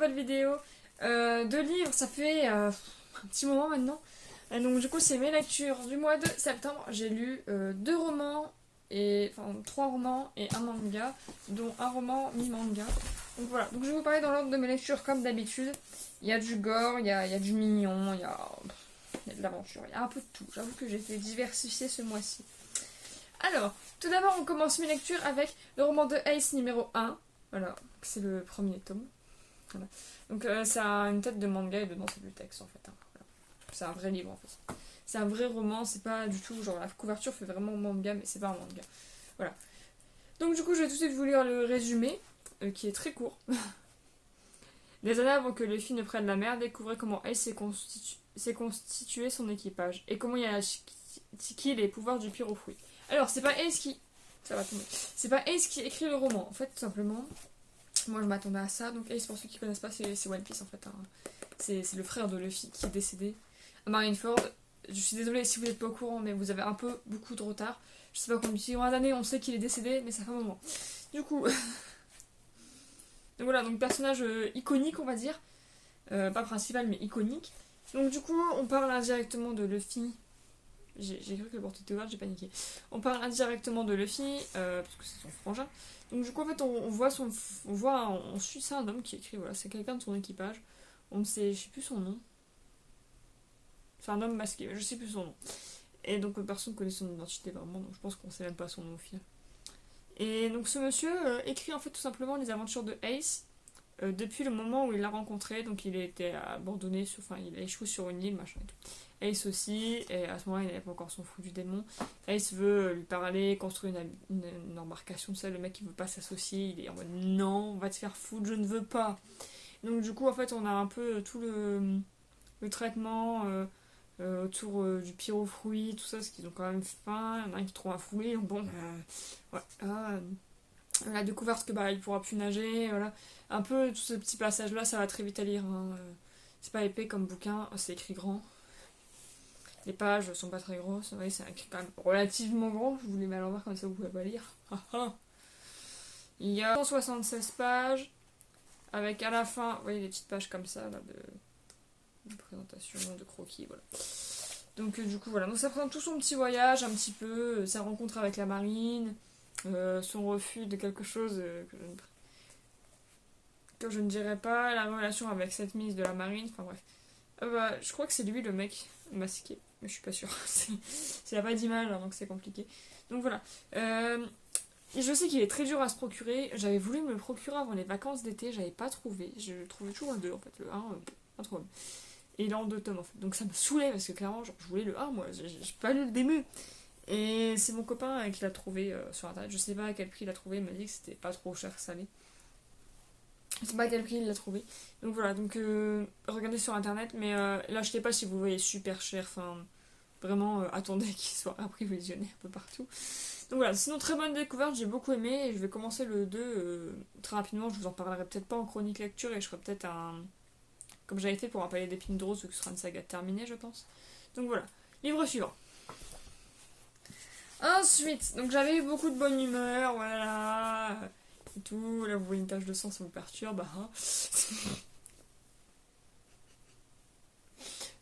nouvelle vidéo de livres. Ça fait un petit moment maintenant. Et donc du coup c'est mes lectures du mois de septembre. J'ai lu 2 romans, enfin 3 romans et un manga, dont un roman mi-manga. Donc voilà, donc je vais vous parler dans l'ordre de mes lectures comme d'habitude. Il y a du gore, il y a du mignon, il y a de l'aventure, il y a un peu de tout. J'avoue que j'ai été diversifiée ce mois-ci. Alors, tout d'abord on commence mes lectures avec le roman de Ace numéro 1. Voilà, c'est le premier tome. Voilà. Donc ça a une tête de manga et dedans c'est du texte en fait. Hein. Voilà. C'est un vrai livre en fait. C'est un vrai roman, c'est pas du tout genre la couverture fait vraiment manga mais c'est pas un manga. Voilà. Donc du coup je vais tout de suite vous lire le résumé qui est très court. Des années avant que Luffy ne prenne la mer, découvrez comment Ace s'est constitué son équipage et comment il a acquis les pouvoirs du pyrofruit. Alors c'est pas Ace qui... Ça va tomber. C'est pas Ace qui écrit le roman en fait tout simplement. Moi je m'attendais à ça. Donc Ace pour ceux qui connaissent pas c'est One Piece en fait. Hein. C'est le frère de Luffy qui est décédé à Marineford. Je suis désolée si vous n'êtes pas au courant mais vous avez beaucoup de retard. Je sais pas combien d'années on sait qu'il est décédé mais ça fait un moment. Du coup... Donc voilà, donc personnage iconique on va dire. Pas principal mais iconique. Donc du coup on parle indirectement de Luffy. J'ai cru que le porte était ouvert, j'ai paniqué. On parle indirectement de Luffy, parce que c'est son frangin. Donc du coup en fait on suit ça un homme qui écrit, voilà, c'est quelqu'un de son équipage. On ne sait, je sais plus son nom. C'est un homme masqué, mais je sais plus son nom. Et donc personne ne connaît son identité vraiment, donc je pense qu'on sait même pas son nom au final. Et donc ce monsieur écrit en fait tout simplement les aventures de Ace depuis le moment où il l'a rencontré. Donc il a été abandonné, il a échoué sur une île, machin et tout. Ace aussi, et à ce moment-là il n'avait pas encore son fou du démon. Ace veut lui parler, construire une embarcation, ça, le mec il veut pas s'associer, il est en mode non, on va te faire foutre, je ne veux pas. Donc du coup en fait on a un peu tout le traitement autour du pyrofruit, tout ça, parce qu'ils ont quand même faim, il y en a un qui trouve un fruit, bon, voilà. La découverte que il pourra plus nager, voilà. Un peu tout ce petit passage là, ça va très vite à lire. Hein. C'est pas épais comme bouquin, c'est écrit grand. Les pages sont pas très grosses, ouais, c'est écrit quand même relativement grand. Je vous les mets à l'envers comme ça vous pouvez pas lire. Il y a 176 pages, avec à la fin, vous voyez des petites pages comme ça là, de présentation, de croquis, voilà. Donc du coup voilà, donc ça présente tout son petit voyage, un petit peu, sa rencontre avec la marine, son refus de quelque chose que je ne dirais pas, la relation avec cette mise de la marine, enfin bref. Je crois que c'est lui le mec masqué, mais je suis pas sûre. Il n'y a pas d'image, donc c'est compliqué. Donc voilà. Et je sais qu'il est très dur à se procurer. J'avais voulu me le procurer avant les vacances d'été, j'avais pas trouvé. Je trouvais toujours le 2 en fait, le 1, pas trop. Et il est en 2 tomes en fait. Donc ça me saoulait parce que clairement, genre, je voulais le 1, moi, j'ai pas lu le début. Et c'est mon copain qui l'a trouvé sur internet. Je sais pas à quel prix il l'a trouvé, il m'a dit que c'était pas trop cher salé. Je sais pas à quel prix il l'a trouvé. Donc voilà, donc regardez sur internet, mais l'achetez pas si vous le voyez super cher. Enfin, vraiment, attendez qu'il soit approvisionné un peu partout. Donc voilà, sinon très bonne découverte, j'ai beaucoup aimé et je vais commencer le 2 très rapidement. Je vous en parlerai peut-être pas en chronique lecture et je ferai peut-être comme j'avais fait pour un palais d'épines de rose, ce sera une saga terminée, je pense. Donc voilà, livre suivant. Ensuite, donc j'avais eu beaucoup de bonne humeur, voilà. Et tout, là vous voyez une tache de sang, ça vous perturbe, hein.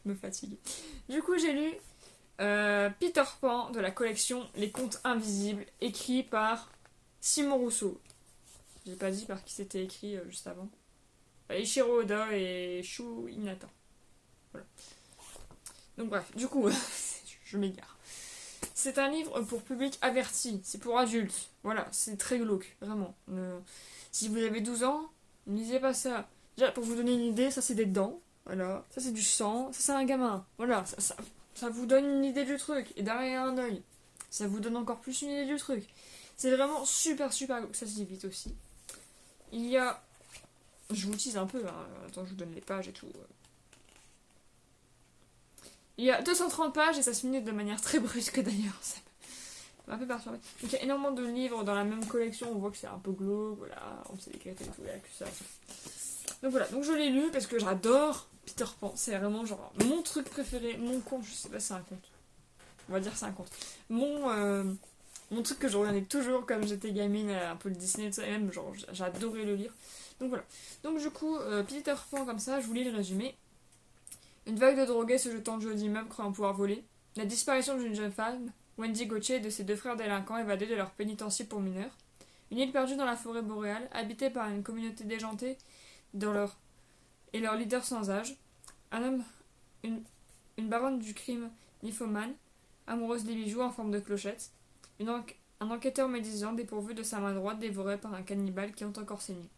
Me fatiguer. Du coup, j'ai lu Peter Pan de la collection Les Contes Invisibles, écrit par Simon Rousseau. J'ai pas dit par qui c'était écrit juste avant. Eiichiro Oda et Shu Inata. Voilà. Donc bref, du coup, je m'égare. C'est un livre pour public averti, c'est pour adultes. Voilà, c'est très glauque, vraiment. Si vous avez 12 ans, ne lisez pas ça. Déjà, pour vous donner une idée, ça c'est des dents. Voilà, ça c'est du sang, ça c'est un gamin. Voilà, ça vous donne une idée du truc. Et derrière un œil, ça vous donne encore plus une idée du truc. C'est vraiment super glauque, ça se lit vite aussi. Il y a... Je vous tease un peu, hein. Attends, je vous donne les pages et tout. Il y a 230 pages et ça se finit de manière très brusque d'ailleurs. Ça m'a un peu perturbé. Donc il y a énormément de livres dans la même collection. On voit que c'est un peu glauque, voilà. On sait l'écrire et tout, il y a que ça. Donc voilà, donc je l'ai lu parce que j'adore Peter Pan. C'est vraiment genre mon truc préféré, mon conte. Je sais pas si c'est un conte. On va dire c'est un conte. Mon truc que je regardais toujours comme j'étais gamine, un peu le Disney, tout ça. Et même genre j'adorais le lire. Donc voilà. Donc du coup, Peter Pan comme ça, je vous lis le résumé. Une vague de drogués se jetant du haut d'immeuble croyant pouvoir voler. La disparition d'une jeune femme, Wendy Gauthier et de ses 2 frères délinquants évadés de leur pénitencier pour mineurs. Une île perdue dans la forêt boréale, habitée par une communauté déjantée et leur leader sans âge. Un homme, une baronne du crime nymphomane, amoureuse des bijoux en forme de clochette. Un enquêteur médisant dépourvu de sa main droite dévoré par un cannibale qui ont encore saigné.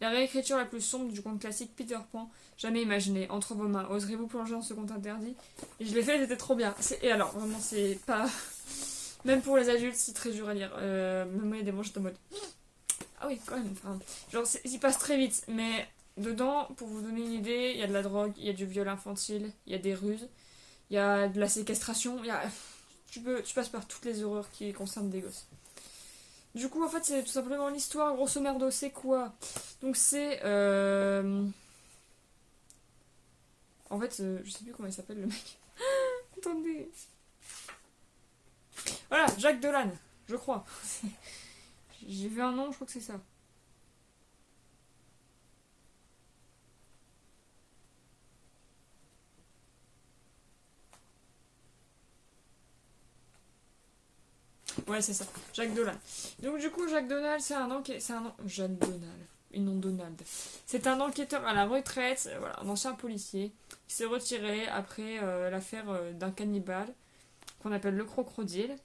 La réécriture la plus sombre du conte classique Peter Pan, jamais imaginé, entre vos mains. Oserez-vous plonger dans ce conte interdit? Et je l'ai fait, c'était trop bien. Et alors, vraiment, c'est pas... Même pour les adultes, c'est très dur à lire. Même moi, il y a des moments, j'étais en mode... Ah oui, quand même. Enfin, genre, il passe très vite. Mais dedans, pour vous donner une idée, il y a de la drogue, il y a du viol infantile, il y a des ruses, il y a de la séquestration, il y a... Tu passes par toutes les horreurs qui concernent des gosses. Du coup, en fait, c'est tout simplement l'histoire. Grosso merdo, c'est quoi? Donc, c'est... En fait, je sais plus comment il s'appelle, le mec. Attendez. Voilà, Jacques Dolan, je crois. J'ai vu un nom, je crois que c'est ça. Ouais, c'est ça. Jacques Dolan. Donc, du coup, Jacques Donald, Jacques Donald. Et non Donald. C'est un enquêteur à la retraite, voilà, un ancien policier, qui s'est retiré après l'affaire d'un cannibale, qu'on appelle le crocodile,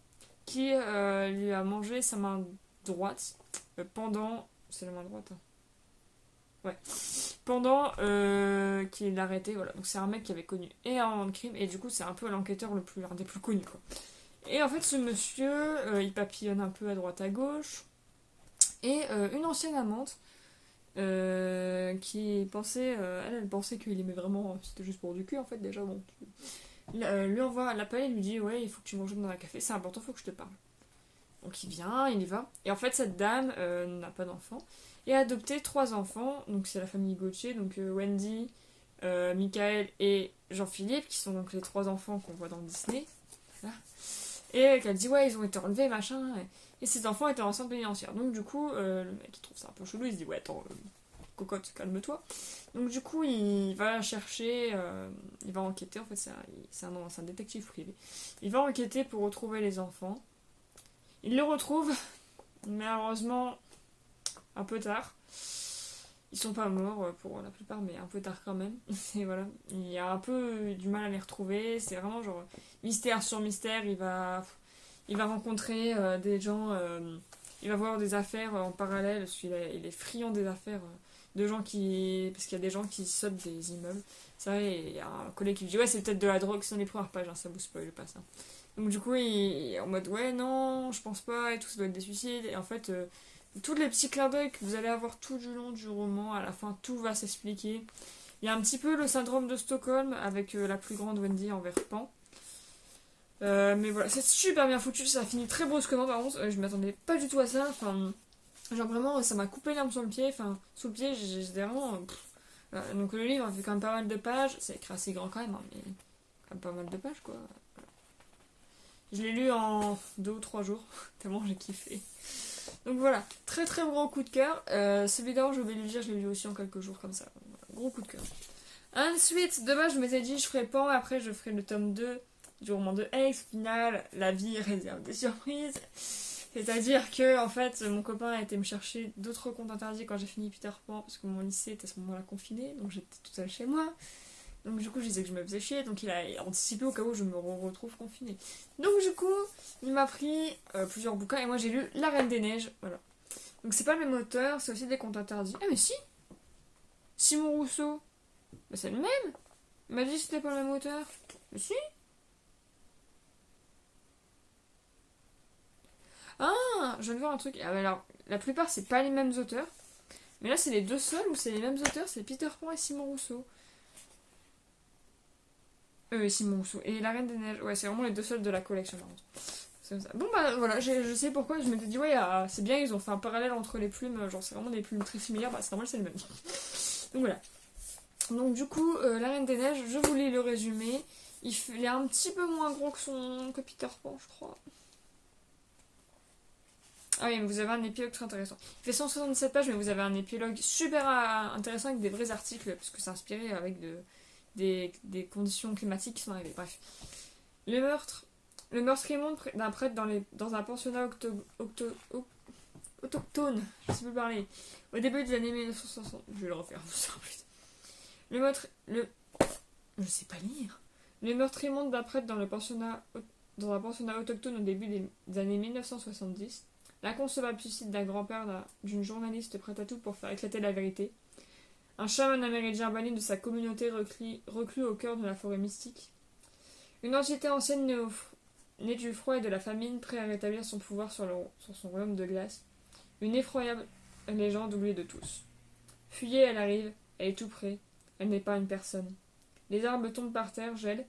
qui lui a mangé sa main droite pendant... C'est la main droite, hein. Ouais. Pendant qu'il l'a arrêté, voilà. Donc c'est un mec qui avait connu énormément de crimes, et du coup c'est un peu l'enquêteur un des plus connus, quoi. Et en fait ce monsieur, il papillonne un peu à droite à gauche, et une ancienne amante, qui pensait, elle pensait qu'il aimait vraiment, c'était juste pour du cul en fait déjà, bon. Lui envoie l'appel et lui dit ouais il faut que tu manges dans un café, c'est important, il faut que je te parle. Donc il vient, il y va. Et en fait, cette dame n'a pas d'enfant et a adopté 3 enfants. Donc c'est la famille Gauthier, donc Wendy, Michael et Jean-Philippe, qui sont donc les 3 enfants qu'on voit dans Disney. Voilà. Et qu'elle dit ouais, ils ont été enlevés, machin. Et ces enfants étaient enceinte pénitentiaire. Donc du coup, le mec il trouve ça un peu chelou, il se dit ouais, attends, cocotte, calme-toi. Donc du coup, il va chercher, il va enquêter. En fait, c'est un détective privé. Il va enquêter pour retrouver les enfants. Il le retrouve, malheureusement un peu tard. Ils sont pas morts pour la plupart, mais un peu tard quand même. Et voilà, il y a un peu du mal à les retrouver. C'est vraiment genre mystère sur mystère. Il va rencontrer des gens, il va voir des affaires en parallèle, parce qu'il est friand des affaires de gens qui... Parce qu'il y a des gens qui sautent des immeubles. C'est vrai, il y a un collègue qui lui dit ouais, c'est peut-être de la drogue, c'est dans les premières pages, hein, ça vous spoil pas ça. Donc du coup, il est en mode ouais, non, je pense pas, et tout, ça doit être des suicides. Et en fait, tous les petits clins d'œil que vous allez avoir tout du long du roman, à la fin, tout va s'expliquer. Il y a un petit peu le syndrome de Stockholm avec la plus grande Wendy envers Pan. Mais voilà, c'est super bien foutu, ça finit très brusquement par contre, je m'attendais pas du tout à ça, enfin, genre vraiment, ça m'a coupé l'herbe sur le pied, enfin, sous le pied, j'étais vraiment... Voilà. Donc le livre fait quand même pas mal de pages, c'est écrit assez grand quand même, hein, mais quand même pas mal de pages quoi. Je l'ai lu en 2 ou 3 jours, tellement j'ai kiffé. Donc voilà, très très gros coup de cœur. Celui-là, j'ai oublié de le dire, je l'ai lu aussi en quelques jours comme ça. Voilà, gros coup de cœur. Ensuite, de base, je m'étais dit, je ferai Pan, après je ferai le tome 2 du roman de Ace. Au final, la vie réserve des surprises. C'est-à-dire que, en fait, mon copain a été me chercher d'autres contes interdits quand j'ai fini Peter Pan, parce que mon lycée était à ce moment-là confiné, donc j'étais toute seule chez moi. Donc du coup, je disais que je me faisais chier, donc il a anticipé au cas où je me retrouve confinée. Donc du coup, il m'a pris plusieurs bouquins, et moi j'ai lu La Reine des Neiges, voilà. Donc c'est pas le même auteur, c'est aussi des contes interdits. Ah mais si, Simon Rousseau, bah c'est le même. Il m'a dit que c'était pas le même auteur. Mais si. Ah, je viens de voir un truc. Ah, bah alors, la plupart c'est pas les mêmes auteurs, mais là c'est les deux seuls où c'est les mêmes auteurs, c'est Peter Pan et Simon Rousseau. Simon Rousseau. Et La Reine des Neiges, ouais, c'est vraiment les deux seuls de la collection, par contre. C'est comme ça. Bon, bah voilà, je sais pourquoi. Je m'étais dit, ouais, c'est bien, ils ont fait un parallèle entre les plumes. Genre, c'est vraiment des plumes très similaires. Bah, c'est normal, c'est le même. Donc voilà. Donc, du coup, La Reine des Neiges, je vous lis le résumé. Il est un petit peu moins gros que Peter Pan, je crois. Ah oui, mais vous avez un épilogue très intéressant. Il fait 177 pages, mais vous avez un épilogue super intéressant avec des vrais articles, parce que c'est inspiré avec des conditions climatiques qui sont arrivées. Bref. Le meurtre. Le meurtrier d'un prêtre dans un pensionnat autochtone. Je sais plus parler. Au début des années 1960. Je vais le refaire, ça sera plus. Le meurtre. Je sais pas lire. Le meurtrier d'un prêtre dans un pensionnat autochtone au début des années 1970. L'inconcevable suicide d'un grand-père d'une journaliste prête à tout pour faire éclater la vérité. Un chaman amérindien banni de sa communauté reclus au cœur de la forêt mystique. Une entité ancienne née du froid et de la famine, prêt à rétablir son pouvoir sur son royaume de glace. Une effroyable légende oubliée de tous. Fuyez, elle arrive, elle est tout près, elle n'est pas une personne. Les arbres tombent par terre, gèlent,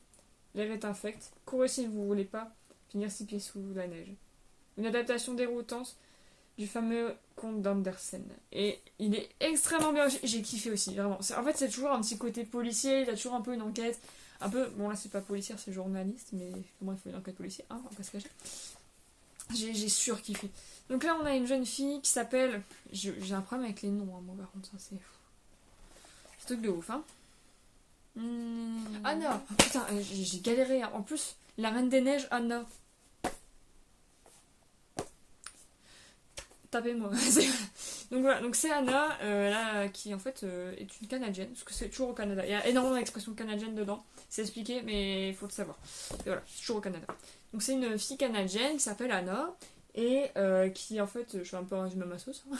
l'air est infect. Courez si vous voulez pas finir 6 pieds sous la neige. Une adaptation déroutante du fameux conte d'Andersen. Et il est extrêmement bien. J'ai kiffé aussi, vraiment. En fait, c'est toujours un petit côté policier, il y a toujours un peu une enquête. Un peu, bon là c'est pas policière, c'est journaliste, mais moi il faut une enquête policière, hein, on va pas se cacher. J'ai surkiffé. Donc là on a une jeune fille qui s'appelle. J'ai un problème avec les noms, hein, moi par contre, ça c'est fou. C'est truc de ouf, hein. Anna. Oh, putain, j'ai galéré. Hein. En plus, la Reine des Neiges, Anna. Tapez-moi. Donc voilà, donc c'est Anna, là, qui en fait est une Canadienne, parce que c'est toujours au Canada. Il y a énormément d'expressions canadiennes dedans, c'est expliqué, mais il faut le savoir. Et voilà, c'est toujours au Canada. Donc c'est une fille canadienne qui s'appelle Anna, et qui en fait, je fais un peu un résumé à ma sauce, hein,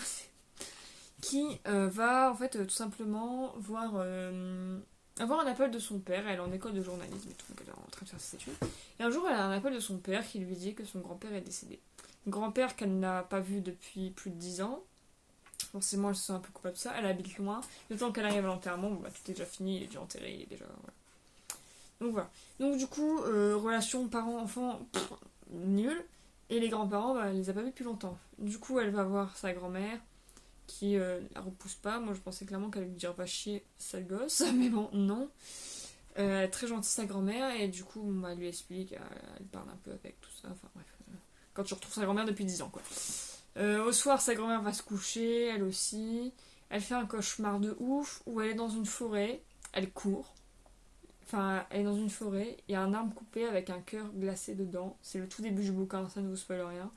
qui va en fait tout simplement avoir un appel de son père. Elle est en école de journalisme et tout, donc elle est en train de faire ses études. Et un jour, elle a un appel de son père qui lui dit que son grand-père est décédé. Grand-père qu'elle n'a pas vu depuis plus de 10 ans. Forcément, elle se sent un peu coupable de ça. Elle habite loin. Le temps qu'elle arrive à l'enterrement, bon, bah, tout est déjà fini, il est déjà enterré, il est déjà. Voilà. Donc voilà. Donc du coup, relation parents-enfants, nulle. Et les grands-parents, bah, elle les a pas vus depuis longtemps. Du coup, elle va voir sa grand-mère, qui la repousse pas. Moi, je pensais clairement qu'elle lui dirait pas chier, sale gosse. Mais bon, non. Très gentille, sa grand-mère. Et du coup, bah, elle lui explique, elle parle un peu avec tout ça. Enfin bref. Quand tu retrouves sa grand-mère depuis 10 ans, quoi. Au soir, sa grand-mère va se coucher, elle aussi. Elle fait un cauchemar de ouf où elle est dans une forêt, elle court. Enfin, elle est dans une forêt, il y a un arbre coupé avec un cœur glacé dedans. C'est le tout début du bouquin, ça ne vous spoil rien.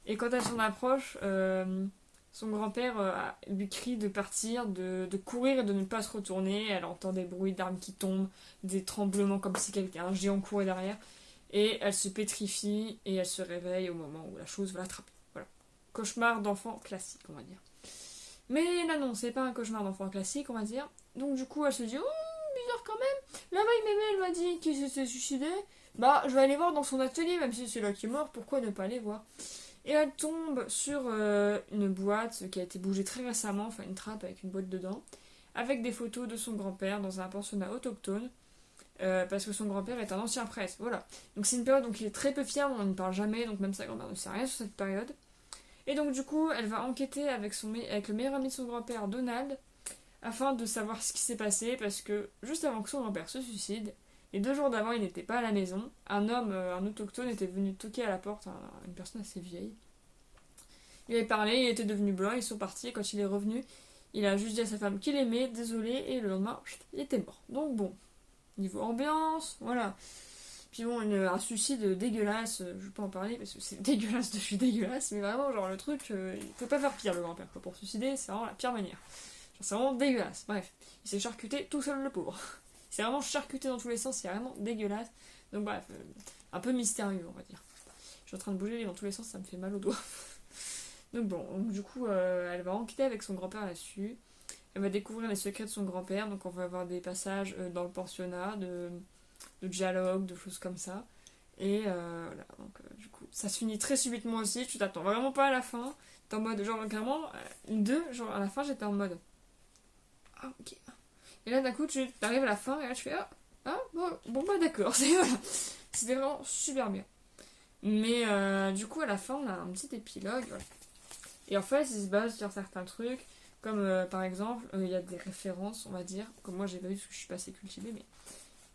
Et quand elle s'en approche, son grand-père lui crie de partir, de courir et de ne pas se retourner. Elle entend des bruits d'armes qui tombent, des tremblements comme si un géant courait derrière. Et elle se pétrifie et elle se réveille au moment où la chose va l'attraper. Voilà. Cauchemar d'enfant classique, on va dire. Mais là non, c'est pas un cauchemar d'enfant classique, on va dire. Donc du coup, elle se dit, oh, bizarre quand même. La veille, mémé, elle m'a dit qu'il s'était suicidé. Bah, je vais aller voir dans son atelier, même si c'est là qui est mort, pourquoi ne pas aller voir? Et elle tombe sur une boîte qui a été bougée très récemment, enfin une trappe avec une boîte dedans, avec des photos de son grand-père dans un pensionnat autochtone. Parce que son grand-père est un ancien prêtre, voilà. Donc c'est une période donc il est très peu fiable, on ne parle jamais, donc même sa grand-mère ne sait rien sur cette période. Et donc du coup, elle va enquêter avec le meilleur ami de son grand-père, Donald, afin de savoir ce qui s'est passé, parce que juste avant que son grand-père se suicide, et 2 jours d'avant, il n'était pas à la maison, un homme, un autochtone, était venu toquer à la porte, une personne assez vieille. Il avait parlé, il était devenu blanc, ils sont partis, et quand il est revenu, il a juste dit à sa femme qu'il aimait, désolé, et le lendemain, il était mort. Donc bon. Niveau ambiance, voilà. Puis bon, un suicide dégueulasse, je vais pas en parler parce que c'est dégueulasse de chez dégueulasse, mais vraiment, genre le truc, il peut pas faire pire le grand-père, quoi. Pour suicider, c'est vraiment la pire manière. Genre, c'est vraiment dégueulasse. Bref, il s'est charcuté tout seul, le pauvre. Il s'est vraiment charcuté dans tous les sens, c'est vraiment dégueulasse. Donc bref, un peu mystérieux, on va dire. Je suis en train de bouger dans tous les sens, ça me fait mal au doigt. Donc bon, donc, du coup, elle va enquêter avec son grand-père là-dessus. Elle va découvrir les secrets de son grand-père, donc on va avoir des passages dans le pensionnat, de dialogue, de choses comme ça. Et voilà, donc du coup, ça se finit très subitement aussi, tu t'attends vraiment pas à la fin. T'es en mode, genre, clairement, genre à la fin j'étais en mode, ah ok. Et là d'un coup, tu arrives à la fin et là tu fais, bon bah d'accord, voilà. C'était vraiment super bien. Mais du coup, à la fin, on a un petit épilogue, voilà. Et en fait, il se base sur certains trucs. Comme par exemple, il y a des références, on va dire, comme moi j'ai pas vu parce que je suis pas assez cultivée, mais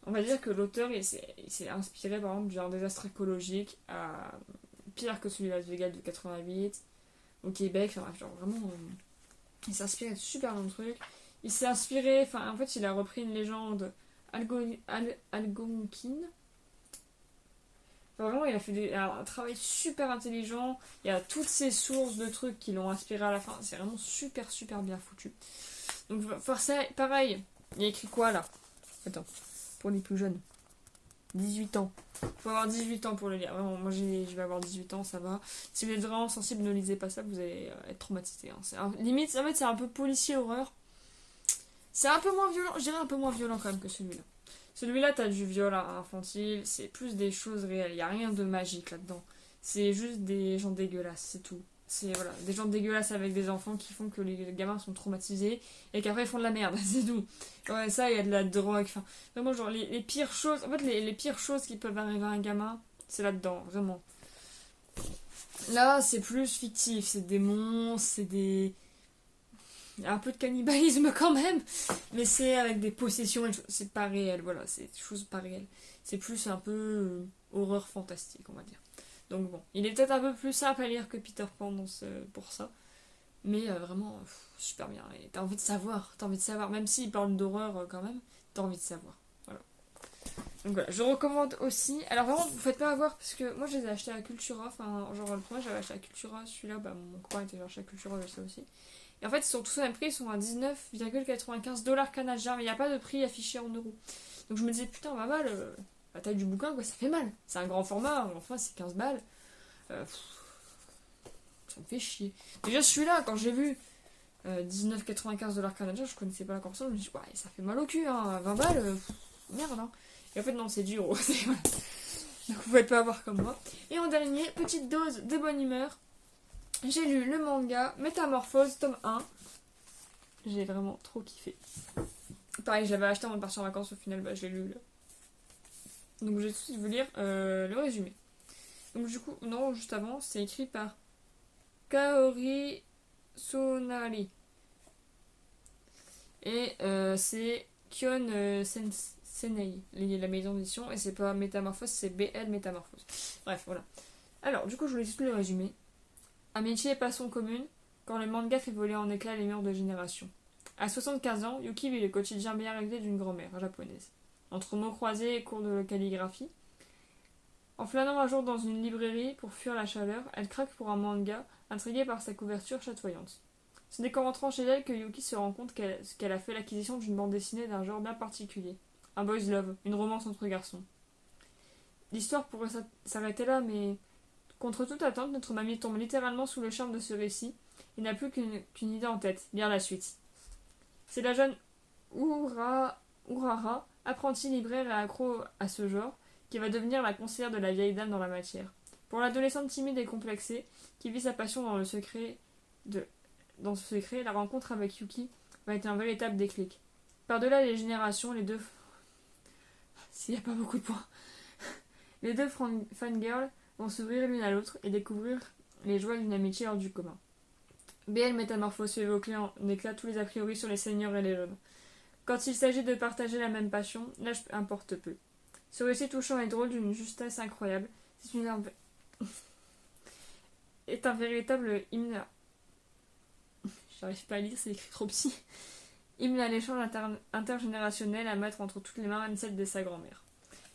on va dire que l'auteur il s'est inspiré par exemple d'un désastre écologique pire que celui de Las Vegas de 88, au Québec, enfin bref, genre vraiment, il s'est inspiré de super longs trucs. Il s'est inspiré, enfin en fait il a repris une légende algonquine. Enfin, vraiment il a fait un travail super intelligent, il y a toutes ces sources de trucs qui l'ont inspiré à la fin, c'est vraiment super super bien foutu. Donc pareil, il y a écrit quoi là? Attends, pour les plus jeunes. 18 ans. Faut avoir 18 ans pour le lire. Vraiment, moi je vais avoir 18 ans, ça va. Si vous êtes vraiment sensible, ne lisez pas ça, vous allez être traumatisé. Hein. Limite, en fait, c'est un peu policier horreur. C'est un peu moins violent, je dirais un peu moins violent quand même que celui-là. Celui-là, t'as du viol infantile, c'est plus des choses réelles. Il n'y a rien de magique là-dedans. C'est juste des gens dégueulasses, c'est tout. C'est voilà, des gens dégueulasses avec des enfants qui font que les gamins sont traumatisés et qu'après ils font de la merde, c'est tout. Ouais, ça, il y a de la drogue, enfin, vraiment, genre, les pires choses, en fait, les pires choses qui peuvent arriver à un gamin, c'est là-dedans, vraiment. Là, c'est plus fictif, c'est des monstres, c'est des. Il y a un peu de cannibalisme quand même, mais c'est avec des possessions, c'est pas réel, voilà, c'est des choses pas réelles. C'est plus un peu horreur fantastique, on va dire. Donc bon, il est peut-être un peu plus simple à lire que Peter Pan pour ça, mais vraiment super bien. Et t'as envie de savoir, même s'il parle d'horreur quand même, t'as envie de savoir. Voilà. Donc voilà, je recommande aussi. Alors vraiment, vous faites pas avoir parce que moi je les ai achetés à Cultura. Enfin, genre le premier j'avais acheté à Cultura, celui-là, bah, mon copain était acheté à Cultura, je sais aussi. Et en fait, ils sont tous au même prix, ils sont à 19,95 $ canadiens, mais il n'y a pas de prix affiché en euros. Donc je me disais, putain, bah mal, la taille du bouquin, quoi, ça fait mal. C'est un grand format, enfin c'est 15 balles. Ça me fait chier. Déjà celui-là, quand j'ai vu 19,95 $ canadiens, je connaissais pas la conversion, je me dis, ouais, ça fait mal au cul, hein, 20 balles, merde, hein. Et en fait, non, c'est du euro. Donc vous pouvez pas avoir comme moi. Et en dernier, petite dose de bonne humeur. J'ai lu le manga Métamorphose, tome 1. J'ai vraiment trop kiffé. Pareil, je l'avais acheté avant de partir en vacances, au final, bah, je l'ai lu. Là. Donc je vais tout de suite vous lire le résumé. Donc du coup, non, juste avant, c'est écrit par Kaori Sonari. Et c'est Kion Senei, la maison d'édition, et c'est pas Métamorphose, c'est BL Métamorphose. Bref, voilà. Alors, du coup, je vous laisse tout le résumé. Amitié et passion commune, quand le manga fait voler en éclats les murs de génération. À 75 ans, Yuki vit le quotidien bien réglé d'une grand-mère japonaise. Entre mots croisés et cours de calligraphie, en flânant un jour dans une librairie pour fuir la chaleur, elle craque pour un manga, intriguée par sa couverture chatoyante. Ce n'est qu'en rentrant chez elle que Yuki se rend compte qu'elle a fait l'acquisition d'une bande dessinée d'un genre bien particulier. Un boys love, une romance entre garçons. L'histoire pourrait s'arrêter là, mais contre toute attente, notre mamie tombe littéralement sous le charme de ce récit et n'a plus qu'une idée en tête, lire la suite. C'est la jeune Urara, apprentie libraire et accro à ce genre, qui va devenir la conseillère de la vieille dame dans la matière. Pour l'adolescente timide et complexée, qui vit sa passion dans ce secret, la rencontre avec Yuki va être un véritable déclic. Par-delà les générations, s'il n'y a pas beaucoup de points. Les deux fangirls vont s'ouvrir l'une à l'autre et découvrir les joies d'une amitié hors du commun. BL Métamorphose fait évoquer en éclat tous les a priori sur les seniors et les jeunes. Quand il s'agit de partager la même passion, l'âge importe peu. Ce récit touchant et drôle d'une justesse incroyable, est un véritable hymne. J'arrive pas à lire, c'est écrit trop psy. Hymne à l'échange intergénérationnel à mettre entre toutes les mains, même celle de sa grand-mère.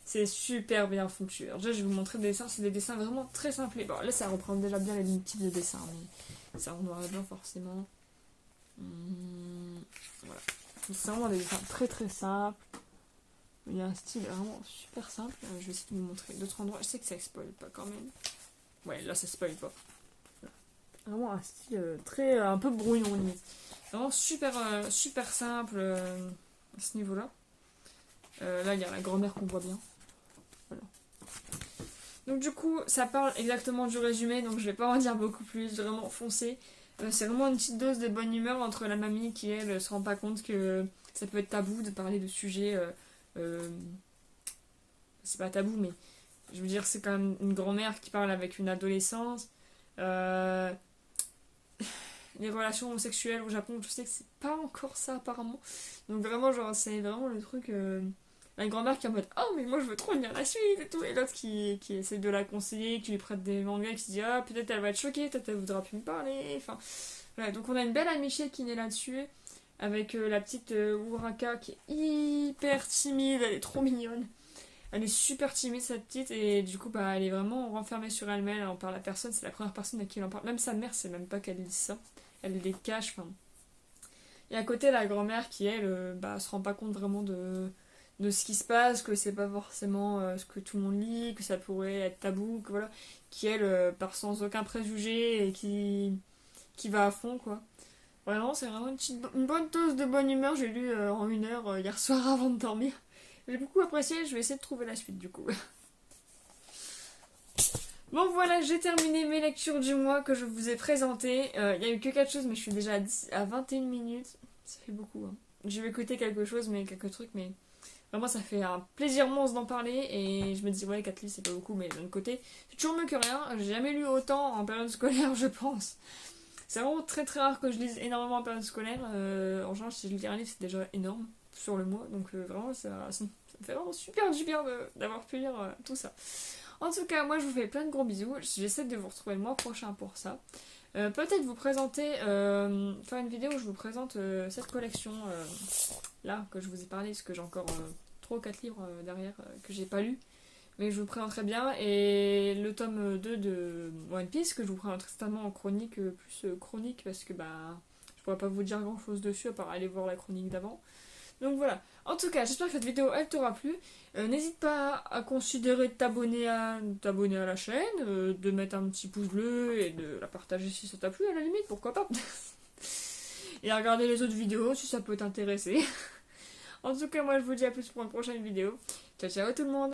C'est super bien foutu. Alors déjà, je vais vous montrer des dessins. C'est des dessins vraiment très simples. Bon, là, ça reprend déjà bien les types de dessins, mais c'est en noir et blanc forcément. Voilà. C'est vraiment des dessins très très simples. Il y a un style vraiment super simple. Je vais essayer de vous montrer d'autres endroits. Je sais que ça spoil pas quand même. Ouais, là, ça spoil pas. Voilà. Vraiment un style un peu brouillon limite. Vraiment super simple à ce niveau-là. Là, il y a la grand-mère qu'on voit bien. Voilà. Donc du coup, ça parle exactement du résumé, donc je vais pas en dire beaucoup plus, vraiment foncé. C'est vraiment une petite dose de bonne humeur entre la mamie qui, elle, se rend pas compte que ça peut être tabou de parler de sujets... c'est pas tabou, mais je veux dire, c'est quand même une grand-mère qui parle avec une adolescente. Les relations homosexuelles au Japon, je sais que c'est pas encore ça apparemment. Donc vraiment, genre, c'est vraiment le truc... La grand-mère qui est en mode oh mais moi je veux trop lire la suite et tout, et l'autre qui essaie de la conseiller, qui lui prête des mangas, qui se dit ah peut-être elle va être choquée, peut-être elle voudra plus me parler, enfin voilà, donc on a une belle amitié qui naît là-dessus, avec la petite Uraka qui est hyper timide, elle est trop mignonne. Elle est super timide cette petite, et du coup bah elle est vraiment renfermée sur elle-même, elle en parle à personne, c'est la première personne à qui elle en parle, même sa mère c'est même pas qu'elle dit ça, elle les cache, enfin. Et à côté la grand-mère qui elle bah se rend pas compte vraiment de ce qui se passe, que c'est pas forcément ce que tout le monde lit, que ça pourrait être tabou, que voilà, qui elle part sans aucun préjugé et qui va à fond quoi. Vraiment c'est vraiment une bonne dose de bonne humeur, j'ai lu en 1 heure hier soir avant de dormir. J'ai beaucoup apprécié, je vais essayer de trouver la suite du coup. Bon voilà, j'ai terminé mes lectures du mois que je vous ai présentées. Il n'y a eu que 4 choses, mais je suis déjà à 21 minutes. Ça fait beaucoup. Hein. Je vais écouter quelque chose, mais quelques trucs, mais vraiment ça fait un plaisir monstre d'en parler. Et je me dis, ouais, 4 livres c'est pas beaucoup, mais d'un côté, c'est toujours mieux que rien. J'ai jamais lu autant en période scolaire, je pense. C'est vraiment très très rare que je lise énormément en période scolaire. En général, si je lis un livre, c'est déjà énorme sur le mois. Donc vraiment, ça me fait vraiment super du bien d'avoir pu lire tout ça. En tout cas, moi je vous fais plein de gros bisous. J'essaie de vous retrouver le mois prochain pour ça. Peut-être vous présenter, faire une vidéo où je vous présente cette collection là que je vous ai parlé, parce que j'ai encore 3 ou 4 livres derrière que j'ai pas lu, mais je vous présenterai bien. Et le tome 2 de One Piece que je vous présenterai certainement en chronique, plus chronique, parce que bah je pourrais pas vous dire grand chose dessus à part aller voir la chronique d'avant. Donc voilà. En tout cas, j'espère que cette vidéo elle t'aura plu. N'hésite pas à considérer de t'abonner à la chaîne, de mettre un petit pouce bleu et de la partager si ça t'a plu à la limite, pourquoi pas. Et à regarder les autres vidéos si ça peut t'intéresser. En tout cas, moi je vous dis à plus pour une prochaine vidéo. Ciao ciao tout le monde.